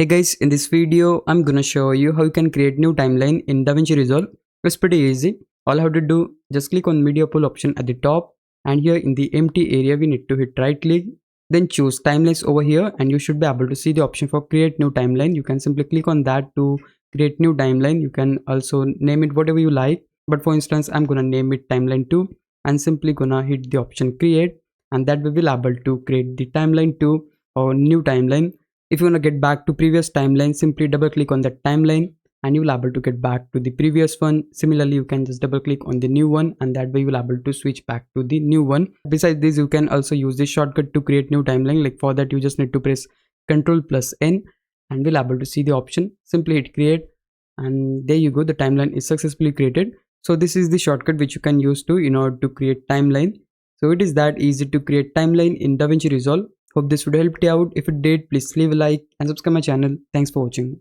Hey guys, in this video, I'm gonna show you how you can create new timeline in DaVinci Resolve. It's pretty easy. All I have to do, just click on media pool option at the top, and here in the empty area, we need to hit right click, then choose timelines over here, and you should be able to see the option for create new timeline. You can simply click on that to create new timeline. You can also name it whatever you like, but for instance, I'm gonna name it timeline 2 and simply gonna hit the option create, and that we will able to create the timeline 2 or new timeline. If you want to get back to previous timeline, simply double click on that timeline and you will able to get back to the previous one. Similarly, you can just double click on the new one and that way you will able to switch back to the new one. Besides this, you can also use this shortcut to create new timeline. Like for that, you just need to press Ctrl+N and we'll able to see the option. Simply hit create and there you go, the timeline is successfully created. So this is the shortcut which you can use to in order to create timeline. So it is that easy to create timeline in DaVinci Resolve. Hope this video helped you out. If it did, please leave a like and subscribe my channel. Thanks for watching.